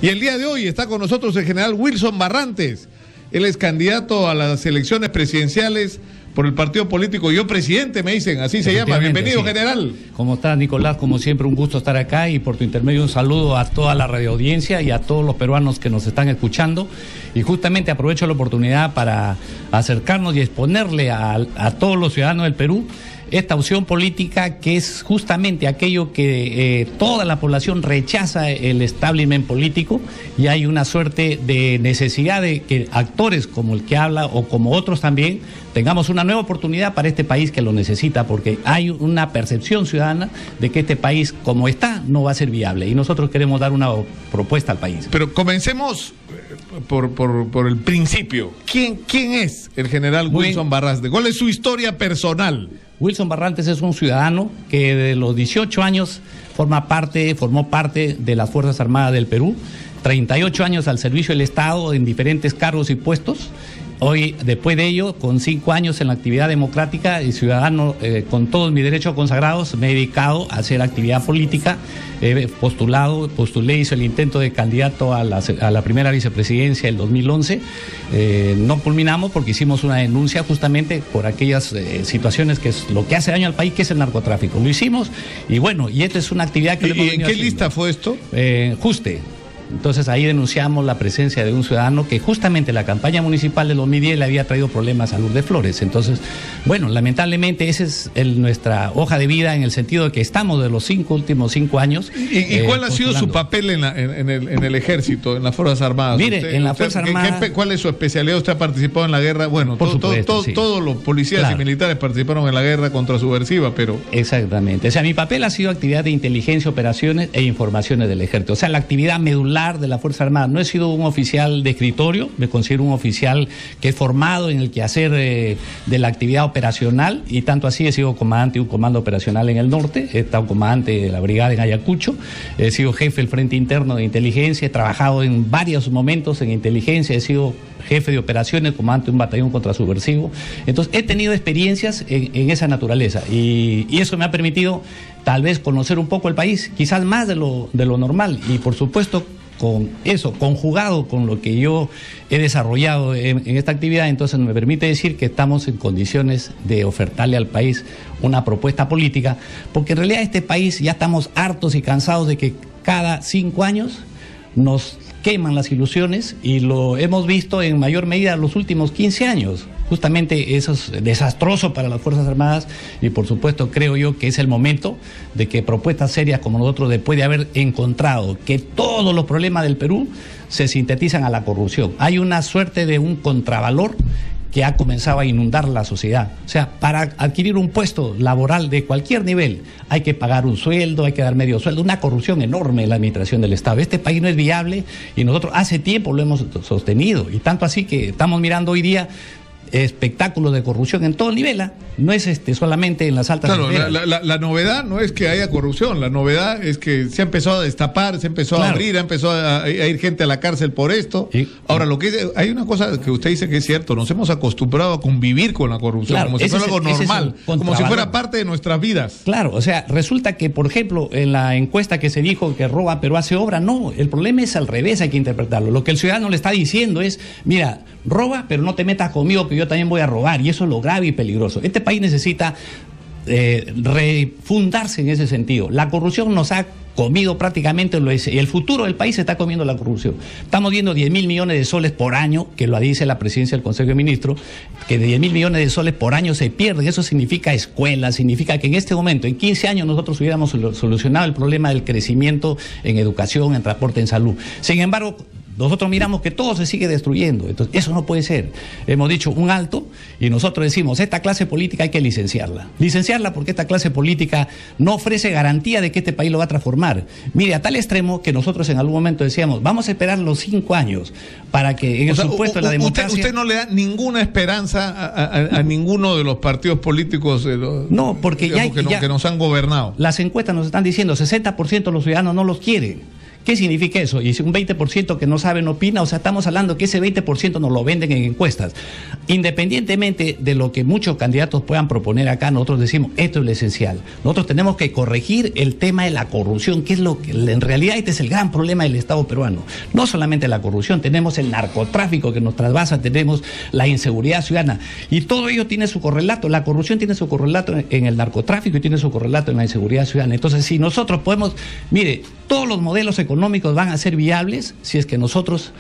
Y el día de hoy está con nosotros el general Wilson Barrantes. Él es candidato a las elecciones presidenciales por el partido político Yo Presidente, me dicen, así se llama. Bienvenido, sí. General. ¿Cómo estás, Nicolás? Como siempre, un gusto estar acá y por tu intermedio un saludo a toda la radioaudiencia y a todos los peruanos que nos están escuchando. Y justamente aprovecho la oportunidad para acercarnos y exponerle a todos los ciudadanos del Perú esta opción política que es justamente aquello que toda la población rechaza, el establishment político, y hay una suerte de necesidad de que actores como el que habla o como otros también tengamos una nueva oportunidad para este país que lo necesita, porque hay una percepción ciudadana de que este país como está no va a ser viable y nosotros queremos dar una propuesta al país. Pero comencemos por el principio. ¿Quién es el general Wilson Barrantes? ¿Cuál es su historia personal? Wilson Barrantes es un ciudadano que de los 18 años formó parte de las Fuerzas Armadas del Perú, 38 años al servicio del Estado en diferentes cargos y puestos. Hoy, después de ello, con 5 años en la actividad democrática y ciudadano con todos mis derechos consagrados, me he dedicado a hacer actividad política. He postulé, hice el intento de candidato a la primera vicepresidencia del 2011. No culminamos porque hicimos una denuncia justamente por aquellas situaciones que es lo que hace daño al país, que es el narcotráfico. Lo hicimos y bueno, y esta es una actividad que... ¿Y en qué lista fue esto? Juste. Entonces ahí denunciamos la presencia de un ciudadano que justamente la campaña municipal del 2010 le había traído problemas a Lourdes Flores. Entonces, bueno, lamentablemente esa es nuestra hoja de vida en el sentido de que estamos de los últimos 5 años. ¿Y cuál ha sido su papel en el ejército, en las Fuerzas Armadas? Mire, en las Fuerzas Armadas... ¿Cuál es su especialidad? ¿Usted ha participado en la guerra? Bueno, sí. Todos los policías y militares participaron en la guerra contra subversiva, pero... Exactamente. O sea, mi papel ha sido actividad de inteligencia, operaciones e informaciones del ejército. O sea, la actividad medular de la Fuerza Armada. No he sido un oficial de escritorio, me considero un oficial que he formado en el quehacer de la actividad operacional, y tanto así he sido comandante de un comando operacional en el norte, he estado comandante de la brigada en Ayacucho, he sido jefe del Frente Interno de Inteligencia, he trabajado en varios momentos en inteligencia, he sido jefe de operaciones, comandante de un batallón contrasubversivo. Entonces he tenido experiencias en esa naturaleza y eso me ha permitido tal vez conocer un poco el país, quizás más de lo normal, y por supuesto con eso, conjugado con lo que yo he desarrollado en esta actividad, entonces me permite decir que estamos en condiciones de ofertarle al país una propuesta política, porque en realidad este país ya estamos hartos y cansados de que cada 5 años nos queman las ilusiones, y lo hemos visto en mayor medida los últimos 15 años. Justamente eso es desastroso para las Fuerzas Armadas, y por supuesto creo yo que es el momento de que propuestas serias como nosotros, después de haber encontrado que todos los problemas del Perú se sintetizan a la corrupción, hay una suerte de un contravalor que ha comenzado a inundar la sociedad. O sea, para adquirir un puesto laboral de cualquier nivel hay que pagar un sueldo, hay que dar medio sueldo, una corrupción enorme en la administración del Estado. Este país no es viable y nosotros hace tiempo lo hemos sostenido, y tanto así que estamos mirando hoy día espectáculos de corrupción en todo el nivel, ¿eh? No es solamente en las altas esferas. La novedad no es que haya corrupción, la novedad es que se ha empezado a destapar, se empezó a abrir, ha empezado a ir gente a la cárcel por esto. Ahora, hay una cosa que usted dice que es cierto, nos hemos acostumbrado a convivir con la corrupción, como si fuera algo normal, como si fuera parte de nuestras vidas. Claro, o sea, resulta que, por ejemplo, en la encuesta que se dijo que roba pero hace obra, no, el problema es al revés, hay que interpretarlo. Lo que el ciudadano le está diciendo es, mira, roba pero no te metas conmigo que yo también voy a robar, y eso es lo grave y peligroso. Este país necesita refundarse en ese sentido. La corrupción nos ha comido prácticamente, y el futuro del país se está comiendo la corrupción. Estamos viendo 10.000 millones de soles por año, que lo dice la presidencia del Consejo de Ministros, que de 10.000 millones de soles por año se pierden. Eso significa escuelas, significa que en este momento, en 15 años, nosotros hubiéramos solucionado el problema del crecimiento en educación, en transporte, en salud. Sin embargo, nosotros miramos que todo se sigue destruyendo. Entonces, eso no puede ser. Hemos dicho un alto y nosotros decimos, esta clase política hay que licenciarla. Licenciarla porque esta clase política no ofrece garantía de que este país lo va a transformar. Mire, a tal extremo que nosotros en algún momento decíamos, vamos a esperar los 5 años para que en el supuesto de la democracia... Usted no le da ninguna esperanza a ninguno de los partidos políticos no, porque que nos han gobernado. Las encuestas nos están diciendo 60% de los ciudadanos no los quieren. ¿Qué significa eso? Y si un 20% que no sabe no opina, o sea, estamos hablando que ese 20% nos lo venden en encuestas. Independientemente de lo que muchos candidatos puedan proponer acá, nosotros decimos, esto es lo esencial. Nosotros tenemos que corregir el tema de la corrupción, que es lo que en realidad este es el gran problema del Estado peruano. No solamente la corrupción, tenemos el narcotráfico que nos trasvasa, tenemos la inseguridad ciudadana, y todo ello tiene su correlato. La corrupción tiene su correlato en el narcotráfico y tiene su correlato en la inseguridad ciudadana. Entonces, si nosotros podemos, mire, todos los modelos económicos van a ser viables si es que nosotros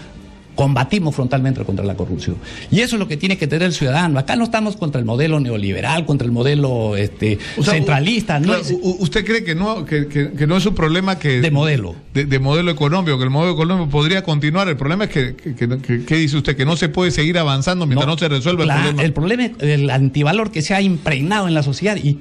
combatimos frontalmente contra la corrupción. Y eso es lo que tiene que tener el ciudadano. Acá no estamos contra el modelo neoliberal, contra el modelo centralista. Claro, ¿usted cree que no es un problema que de modelo? De modelo económico, que el modelo económico podría continuar. El problema es que ¿qué dice usted? Que no se puede seguir avanzando mientras no se resuelve el problema. El problema es el antivalor que se ha impregnado en la sociedad. ¿Y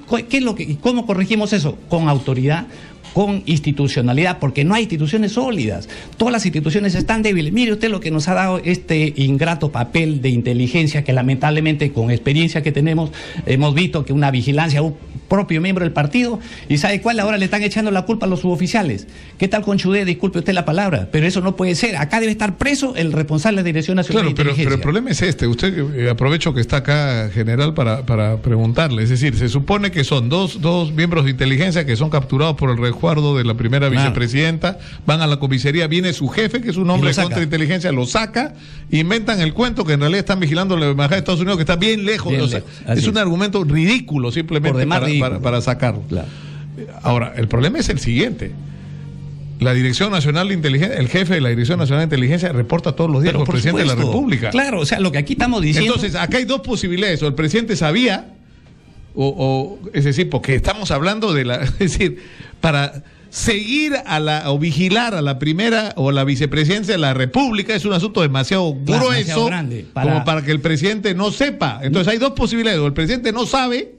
cómo corregimos eso? Con autoridad, con institucionalidad, porque no hay instituciones sólidas. Todas las instituciones están débiles. Mire usted lo que nos ha dado este ingrato papel de inteligencia, que lamentablemente, con experiencia que tenemos, hemos visto que una vigilancia a un propio miembro del partido, y ¿sabe cuál? Ahora le están echando la culpa a los suboficiales. ¿Qué tal con Chudé? Disculpe usted la palabra, pero eso no puede ser. Acá debe estar preso el responsable de la Dirección Nacional de Inteligencia. Pero el problema es este. Usted, aprovecho que está acá, general, para preguntarle. Es decir, se supone que son dos miembros de inteligencia que son capturados por el resguardo de la primera vicepresidenta, van a la comisaría, viene su jefe, que es un hombre de contrainteligencia, lo saca, inventan el cuento que en realidad están vigilando la embajada de Estados Unidos, que está bien lejos. Es un argumento ridículo simplemente para sacarlo. Claro. Ahora, el problema es el siguiente. La Dirección Nacional de Inteligencia, el jefe de la Dirección Nacional de Inteligencia reporta todos los días con el presidente de la República. Claro, o sea, lo que aquí estamos diciendo... Entonces, acá hay dos posibilidades. O el presidente sabía, es decir, porque estamos hablando de la... Es decir, para seguir o vigilar a la primera o la vicepresidencia de la República es un asunto demasiado grueso como para que el presidente no sepa. Entonces, hay dos posibilidades. O el presidente no sabe,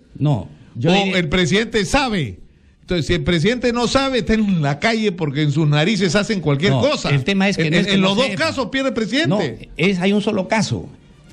el presidente sabe. Entonces, si el presidente no sabe, está en la calle porque en sus narices hacen cualquier cosa. El tema es que en los dos casos pierde el presidente. Hay un solo caso.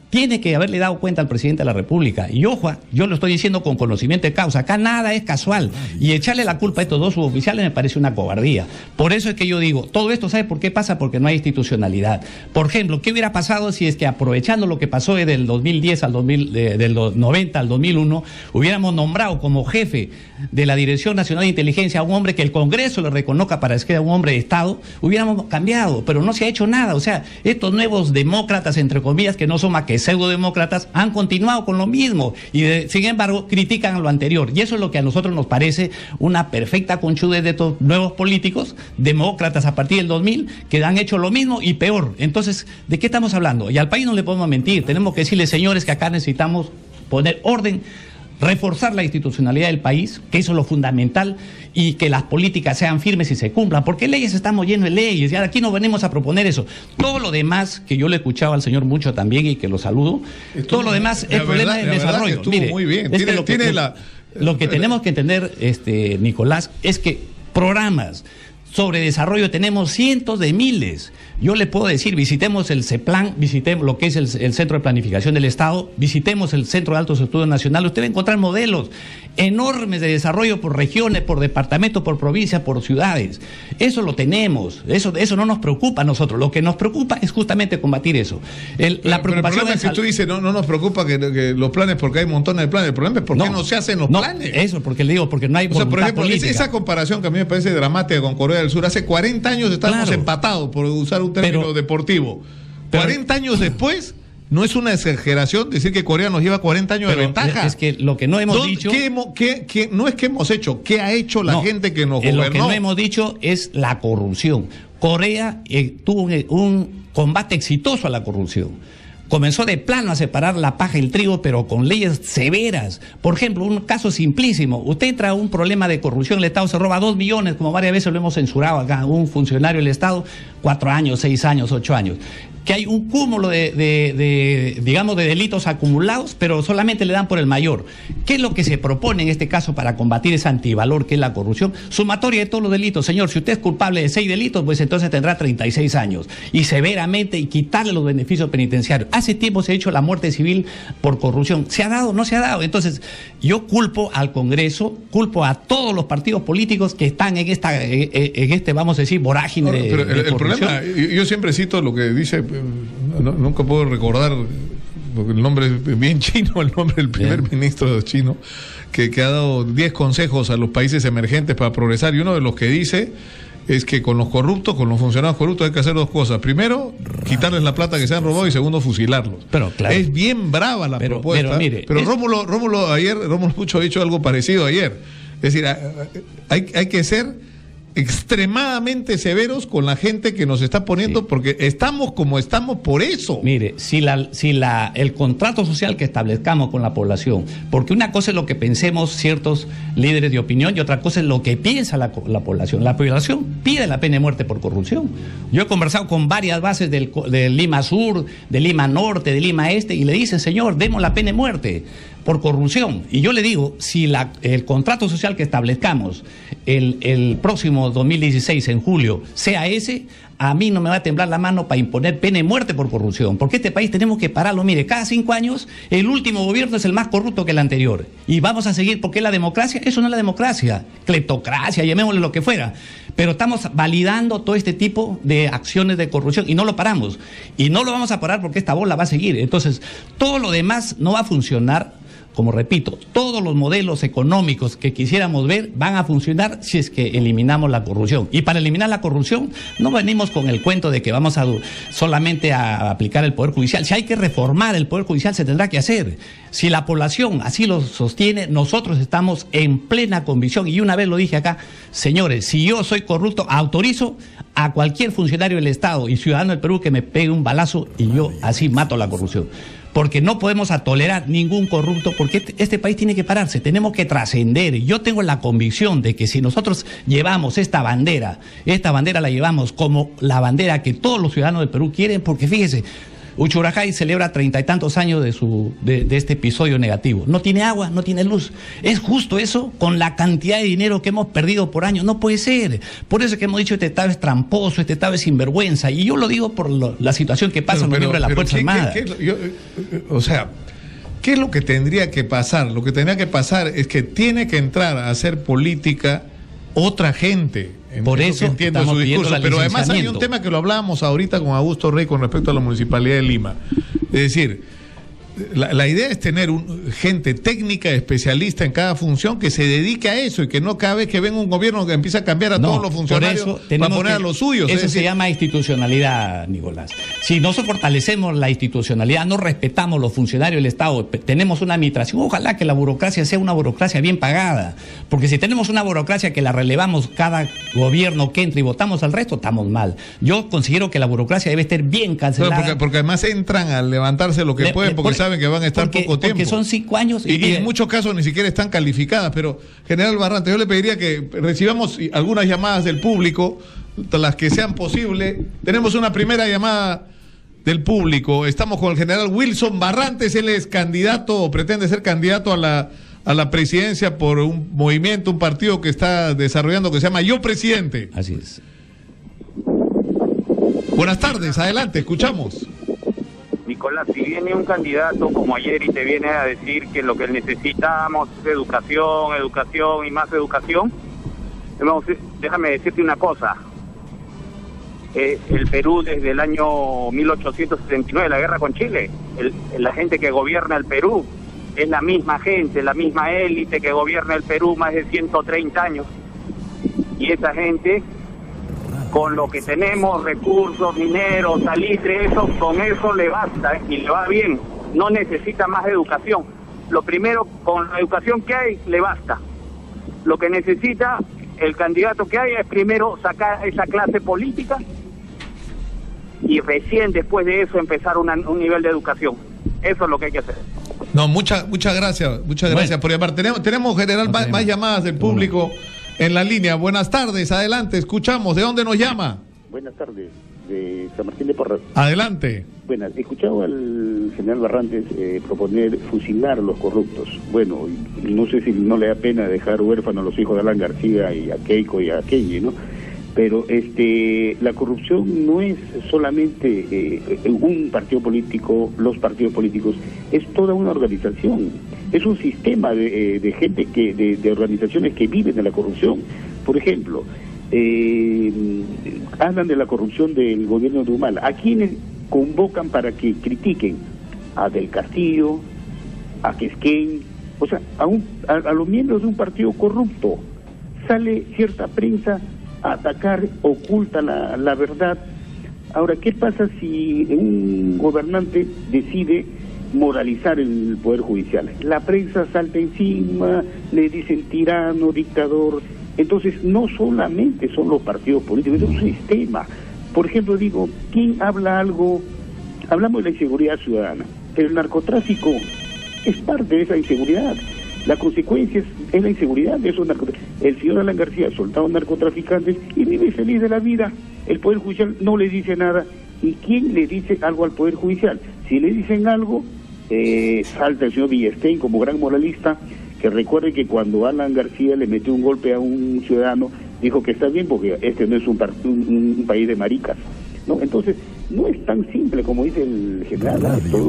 Tiene que haberle dado cuenta al presidente de la República. Y ojo, yo lo estoy diciendo con conocimiento de causa. Acá nada es casual. Y echarle la culpa a estos dos suboficiales me parece una cobardía. Por eso es que yo digo, todo esto, ¿sabe por qué pasa? Porque no hay institucionalidad. Por ejemplo, ¿qué hubiera pasado si es que, aprovechando lo que pasó desde el 2010 al 90 al 2001, hubiéramos nombrado como jefe de la Dirección Nacional de Inteligencia a un hombre que el Congreso le reconozca para que sea un hombre de Estado? Hubiéramos cambiado, pero no se ha hecho nada. O sea, estos nuevos demócratas, entre comillas, que no son más que pseudodemócratas, han continuado con lo mismo y sin embargo critican a lo anterior, y eso es lo que a nosotros nos parece una perfecta conchudez de estos nuevos políticos demócratas a partir del 2000 que han hecho lo mismo y peor. Entonces, ¿de qué estamos hablando? Y al país no le podemos mentir, tenemos que decirle, señores, que acá necesitamos poner orden, reforzar la institucionalidad del país, que eso es lo fundamental, y que las políticas sean firmes y se cumplan, porque leyes estamos llenos de leyes, y aquí no venimos a proponer eso. Todo lo demás, que yo le escuchaba al señor Mucho también, y que lo saludo, todo lo demás es problema del desarrollo. Mire, muy bien. Lo que tenemos que entender, Nicolás, es que programas sobre desarrollo tenemos cientos de miles. Yo le puedo decir, visitemos el CEPLAN, visitemos lo que es el Centro de Planificación del Estado, visitemos el Centro de Altos Estudios Nacionales, usted va a encontrar modelos enormes de desarrollo por regiones, por departamentos, por provincias, por ciudades. Eso lo tenemos, eso no nos preocupa a nosotros. Lo que nos preocupa es justamente combatir eso. La preocupación, pero el problema es que tú dices, no nos preocupa que los planes, porque hay montones de planes. El problema es por qué no se hacen los planes. Eso, porque le digo, porque no hay voluntad por ejemplo, política. Esa comparación que a mí me parece dramática con Corea del Sur. Hace 40 años estábamos empatados, por usar un término deportivo. 40 años después, no es una exageración decir que Corea nos lleva 40 años de ventaja. Es que lo que no hemos dicho... no es que hemos hecho, ¿qué ha hecho la gente que nos gobernó? Lo que no hemos dicho es la corrupción. Corea tuvo un combate exitoso a la corrupción. Comenzó de plano a separar la paja y el trigo, pero con leyes severas. Por ejemplo, un caso simplísimo. Usted entra a un problema de corrupción, el Estado se roba 2 millones, como varias veces lo hemos censurado acá, un funcionario del Estado, 4 años, 6 años, 8 años. que hay un cúmulo digamos, de delitos acumulados, pero solamente le dan por el mayor. ¿Qué es lo que se propone en este caso para combatir ese antivalor que es la corrupción? Sumatoria de todos los delitos. Señor, si usted es culpable de 6 delitos, pues entonces tendrá 36 años. Y severamente, y quitarle los beneficios penitenciarios. Hace tiempo se ha hecho la muerte civil por corrupción. ¿Se ha dado? No se ha dado. Entonces, yo culpo al Congreso, culpo a todos los partidos políticos que están en este, vamos a decir, vorágine de el problema, yo siempre cito lo que dice, nunca puedo recordar, porque el nombre es bien chino, el nombre del primer ministro chino, que ha dado 10 consejos a los países emergentes para progresar, y uno de los que dice es que con los corruptos, con los funcionarios corruptos hay que hacer 2 cosas. Primero, quitarles la plata que se han robado, y segundo, fusilarlos. Pero, claro, es bien brava la propuesta, pero Rómulo Pucho ha dicho algo parecido ayer. Es decir, hay que ser extremadamente severos con la gente que nos está poniendo, porque estamos como estamos por eso. Mire, si el contrato social que establezcamos con la población, porque una cosa es lo que pensemos ciertos líderes de opinión y otra cosa es lo que piensa la población. La población pide la pena de muerte por corrupción. Yo he conversado con varias bases de Lima Sur, de Lima Norte, de Lima Este, y le dicen, señor, demos la pena de muerte por corrupción. Y yo le digo, si el contrato social que establezcamos el próximo 2016, en julio, sea ese, a mí no me va a temblar la mano para imponer pena de muerte por corrupción, porque este país tenemos que pararlo. Mire, cada 5 años el último gobierno es el más corrupto que el anterior, y vamos a seguir, porque la democracia, eso no es la democracia, cleptocracia, llamémosle lo que fuera, pero estamos validando todo este tipo de acciones de corrupción y no lo paramos, y no lo vamos a parar porque esta bola va a seguir. Entonces, todo lo demás no va a funcionar. Como repito, todos los modelos económicos que quisiéramos ver van a funcionar si es que eliminamos la corrupción. Y para eliminar la corrupción no venimos con el cuento de que vamos solamente a aplicar el Poder Judicial. Si hay que reformar el Poder Judicial, se tendrá que hacer. Si la población así lo sostiene, nosotros estamos en plena convicción. Y una vez lo dije acá, señores, si yo soy corrupto, autorizo a cualquier funcionario del Estado y ciudadano del Perú que me pegue un balazo y yo así mato la corrupción. Porque no podemos tolerar ningún corrupto, porque este país tiene que pararse, tenemos que trascender. Yo tengo la convicción de que si nosotros llevamos esta bandera la llevamos como la bandera que todos los ciudadanos del Perú quieren, porque fíjese, Uchurajay celebra 30 y tantos años de este episodio negativo. No tiene agua, no tiene luz. ¿Es justo eso con la cantidad de dinero que hemos perdido por año? No puede ser. Por eso es que hemos dicho, este Estado es tramposo, este Estado es sinvergüenza. Y yo lo digo por la situación que pasa en los miembros de la Fuerza Armada. ¿Qué es lo que tendría que pasar? Lo que tendría que pasar es que tiene que entrar a hacer política otra gente. Por eso entiendo su discurso, pero además hay un tema que lo hablábamos ahorita con Augusto Rey con respecto a la Municipalidad de Lima. Es decir, la idea es tener gente técnica, especialista en cada función, que se dedique a eso, y que no cada vez que venga un gobierno que empieza a cambiar a todos los funcionarios para poner a los suyos. Eso se llama institucionalidad, Nicolás. Si no fortalecemos la institucionalidad, no respetamos los funcionarios del Estado, tenemos una administración, ojalá que la burocracia sea una burocracia bien pagada, porque si tenemos una burocracia que la relevamos cada gobierno que entra y votamos al resto, estamos mal. Yo considero que la burocracia debe estar bien cancelada. Porque además entran a levantarse lo que pueden, porque saben que van a estar poco tiempo. Porque son 5 años. Y en muchos casos ni siquiera están calificadas. Pero, General Barrante, yo le pediría que recibamos algunas llamadas del público, las que sean posibles. Tenemos una primera llamada del público. Estamos con el general Wilson Barrantes. Él es candidato, o pretende ser candidato a la presidencia por un movimiento, un partido que está desarrollando, que se llama Yo Presidente. Así es. Buenas tardes, adelante, escuchamos. Nicolás, si viene un candidato como ayer y te viene a decir que lo que necesitamos es educación, educación y más educación, déjame decirte una cosa. El Perú desde el año 1879, la guerra con Chile, la gente que gobierna el Perú es la misma gente, la misma élite que gobierna el Perú más de 130 años. Y esa gente, con lo que tenemos, recursos, mineros, salitre, con eso le basta y le va bien. No necesita más educación. Lo primero, con la educación que hay, le basta. Lo que necesita el candidato que hay es primero sacar esa clase política y recién después de eso empezar un nivel de educación. Eso es lo que hay que hacer. No, muchas gracias por llamar. Tenemos general, más llamadas del público en la línea. Buenas tardes, adelante, escuchamos. ¿De dónde nos llama? Buenas tardes. de San Martín de Porras. Adelante. Bueno, he escuchado al general Barrantes proponer fusilar a los corruptos. Bueno, no sé si no le da pena dejar huérfanos a los hijos de Alan García y a Keiko y a Kenji, ¿no? Pero la corrupción no es solamente un partido político, los partidos políticos, es toda una organización, es un sistema de gente de organizaciones que viven de la corrupción. Por ejemplo, hablan de la corrupción del gobierno de Humala. ¿A quiénes convocan para que critiquen? A Del Castillo, a Quisquén, o sea, a los miembros de un partido corrupto. Sale cierta prensa a atacar, oculta la verdad. Ahora, ¿qué pasa si un gobernante decide moralizar el Poder Judicial? La prensa salta encima, le dicen tirano, dictador. Entonces, no solamente son los partidos políticos, es un sistema. Por ejemplo, digo, ¿quién habla algo? Hablamos de la inseguridad ciudadana, pero el narcotráfico es parte de esa inseguridad. La consecuencia es la inseguridad de esos narcotraficantes. El señor Alan García ha soltado narcotraficantes y vive feliz de la vida. El Poder Judicial no le dice nada. ¿Y quién le dice algo al Poder Judicial? Si le dicen algo, salta el señor Villestein como gran moralista, que recuerde que cuando Alan García le metió un golpe a un ciudadano, dijo que está bien porque este no es un país de maricas, ¿no? Entonces, no es tan simple como dice el general, es todo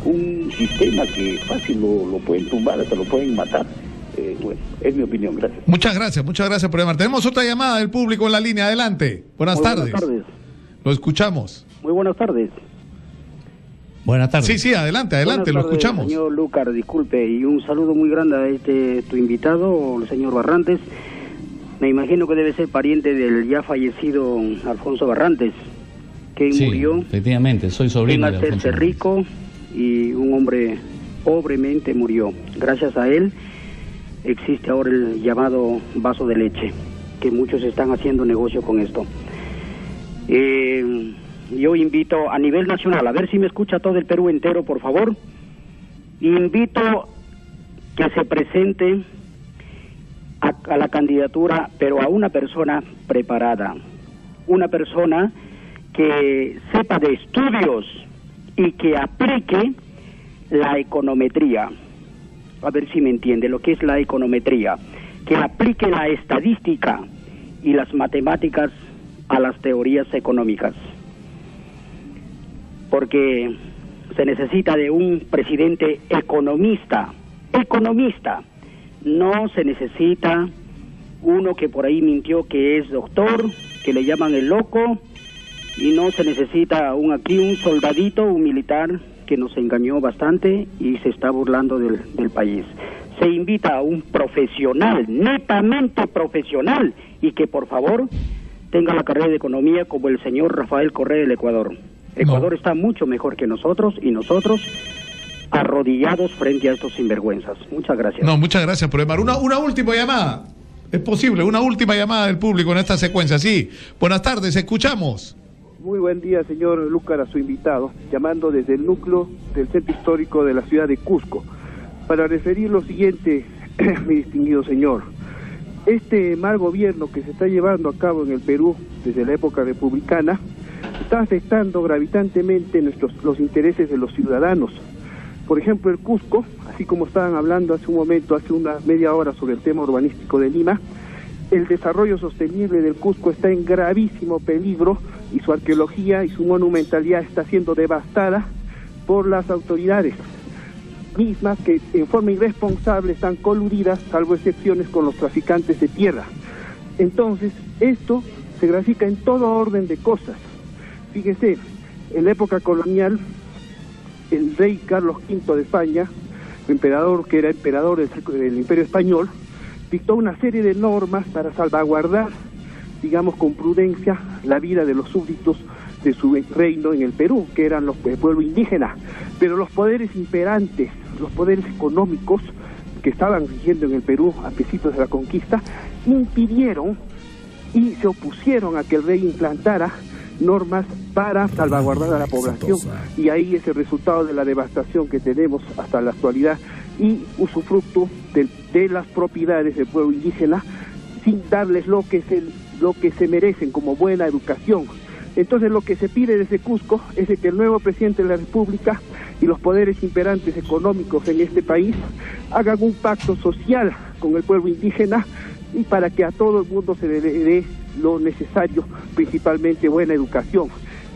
un sistema que fácil lo pueden tumbar, hasta lo pueden matar. Bueno, es mi opinión, gracias. Muchas gracias por llamar. Tenemos otra llamada del público en la línea, adelante. Buenas tardes. Buenas tardes. Lo escuchamos. Muy buenas tardes. Buenas tardes. Sí, adelante, lo escuchamos. Señor Lucar, disculpe, y un saludo muy grande a tu invitado, el señor Barrantes. Me imagino que debe ser pariente del ya fallecido Alfonso Barrantes, que murió. Efectivamente, soy sobrino de Alfonso. En hacerse rico, y un hombre pobremente murió. Gracias a él existe ahora el llamado vaso de leche, que muchos están haciendo negocio con esto. Yo invito a nivel nacional, a ver si me escucha todo el Perú entero, por favor. Invito que se presente a la candidatura, pero a una persona preparada, una persona que sepa de estudios y que aplique la econometría. A ver si me entiende lo que es la econometría, que aplique la estadística y las matemáticas a las teorías económicas, porque se necesita de un presidente economista, no se necesita uno que por ahí mintió que es doctor, que le llaman el loco, y no se necesita un soldadito, un militar que nos engañó bastante y se está burlando del país. Se invita a un profesional, netamente profesional, y que por favor tenga la carrera de economía como el señor Rafael Correa del Ecuador. Ecuador está mucho mejor que nosotros, y nosotros arrodillados frente a estos sinvergüenzas. Muchas gracias. No, muchas gracias por llamar. Una última llamada. Es posible, una última llamada del público en esta secuencia. Sí, buenas tardes, escuchamos. Muy buen día, señor Lúcar, a su invitado, llamando desde el núcleo del centro histórico de la ciudad de Cusco, para referir lo siguiente, mi distinguido señor. Este mal gobierno que se está llevando a cabo en el Perú desde la época republicana está afectando gravitantemente los intereses de los ciudadanos. Por ejemplo, el Cusco, así como estaban hablando hace un momento, hace una media hora, sobre el tema urbanístico de Lima, el desarrollo sostenible del Cusco está en gravísimo peligro, y su arqueología y su monumentalidad está siendo devastada por las autoridades mismas, que en forma irresponsable están coludidas, salvo excepciones, con los traficantes de tierra. Entonces, esto se grafica en todo orden de cosas. Fíjese, en la época colonial, el rey Carlos V de España, emperador que era emperador del Imperio Español, dictó una serie de normas para salvaguardar, digamos con prudencia, la vida de los súbditos de su reino en el Perú, que eran los pueblos indígenas. Pero los poderes imperantes, los poderes económicos que estaban rigiendo en el Perú a principios de la conquista, impidieron y se opusieron a que el rey implantara normas para salvaguardar a la población, y ahí es el resultado de la devastación que tenemos hasta la actualidad y usufructo de las propiedades del pueblo indígena sin darles lo que se merecen como buena educación. Entonces lo que se pide desde Cusco es de que el nuevo presidente de la República y los poderes imperantes económicos en este país hagan un pacto social con el pueblo indígena y para que a todo el mundo se le dé lo necesario, principalmente buena educación.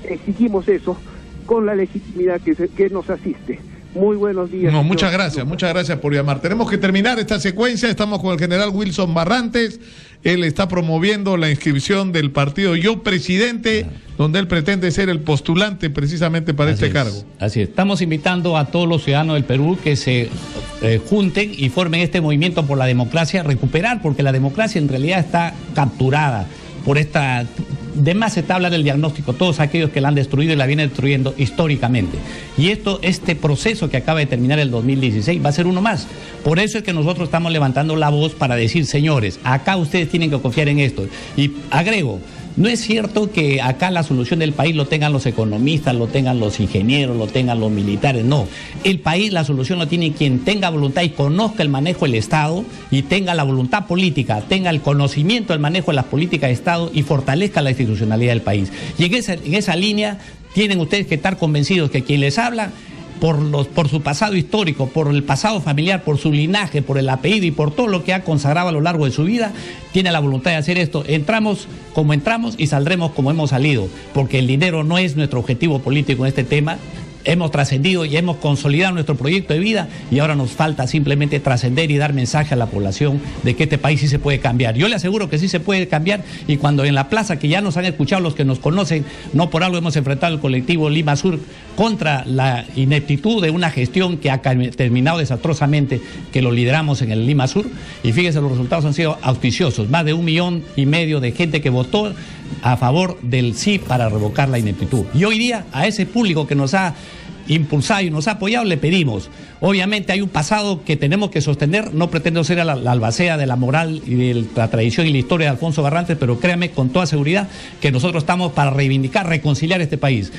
Exigimos eso con la legitimidad que nos asiste. Muy buenos días. No, muchas gracias por llamar. Tenemos que terminar esta secuencia. Estamos con el general Wilson Barrantes. Él está promoviendo la inscripción del partido Yo Presidente, donde él pretende ser el postulante precisamente para este cargo. Así es. Estamos invitando a todos los ciudadanos del Perú que se junten y formen este movimiento por la democracia, recuperar, porque la democracia en realidad está capturada por esta... De más se habla del diagnóstico, todos aquellos que la han destruido y la vienen destruyendo históricamente. Y este proceso que acaba de terminar el 2016 va a ser uno más. Por eso es que nosotros estamos levantando la voz para decir, señores, acá ustedes tienen que confiar en esto. Y agrego, no es cierto que acá la solución del país lo tengan los economistas, lo tengan los ingenieros, lo tengan los militares, no. El país, la solución lo tiene quien tenga voluntad y conozca el manejo del Estado y tenga la voluntad política, tenga el conocimiento del manejo de las políticas de Estado y fortalezca la institucionalidad del país. Y en esa línea tienen ustedes que estar convencidos que quien les habla, por su pasado histórico, por el pasado familiar, por su linaje, por el apellido y por todo lo que ha consagrado a lo largo de su vida, tiene la voluntad de hacer esto. Entramos como entramos y saldremos como hemos salido, porque el dinero no es nuestro objetivo político en este tema. Hemos trascendido y hemos consolidado nuestro proyecto de vida y ahora nos falta simplemente trascender y dar mensaje a la población de que este país sí se puede cambiar. Yo le aseguro que sí se puede cambiar y cuando en la plaza, que ya nos han escuchado los que nos conocen, no por algo hemos enfrentado el colectivo Lima Sur contra la ineptitud de una gestión que ha terminado desastrosamente, que lo lideramos en el Lima Sur, y fíjense, los resultados han sido auspiciosos, más de 1,5 millones de gente que votó a favor del sí para revocar la ineptitud. Y hoy día a ese público que nos ha impulsado y nos ha apoyado le pedimos, obviamente hay un pasado que tenemos que sostener, no pretendo ser la albacea de la moral y de la tradición y la historia de Alfonso Barrantes, pero créame con toda seguridad que nosotros estamos para reivindicar, reconciliar este país.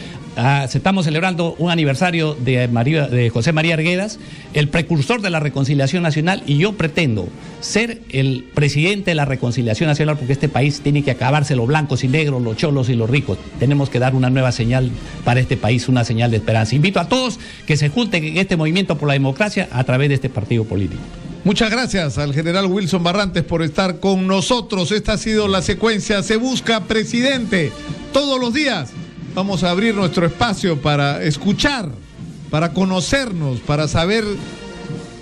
Estamos celebrando un aniversario de José María Arguedas, el precursor de la reconciliación nacional, y yo pretendo ser el presidente de la reconciliación nacional porque este país tiene que acabarse los blancos y negros, los cholos y los ricos. Tenemos que dar una nueva señal para este país, una señal de esperanza. Invito a todos que se junten en este movimiento por la democracia a través de este partido político. Muchas gracias al general Wilson Barrantes por estar con nosotros. Esta ha sido la secuencia Se Busca Presidente. Todos los días vamos a abrir nuestro espacio para escuchar, para conocernos, para saber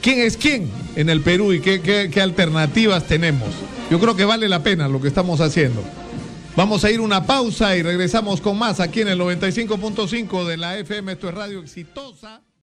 quién es quién en el Perú y qué alternativas tenemos. Yo creo que vale la pena lo que estamos haciendo. Vamos a ir una pausa y regresamos con más aquí en el 95.5 de la FM. Esto es Radio Exitosa.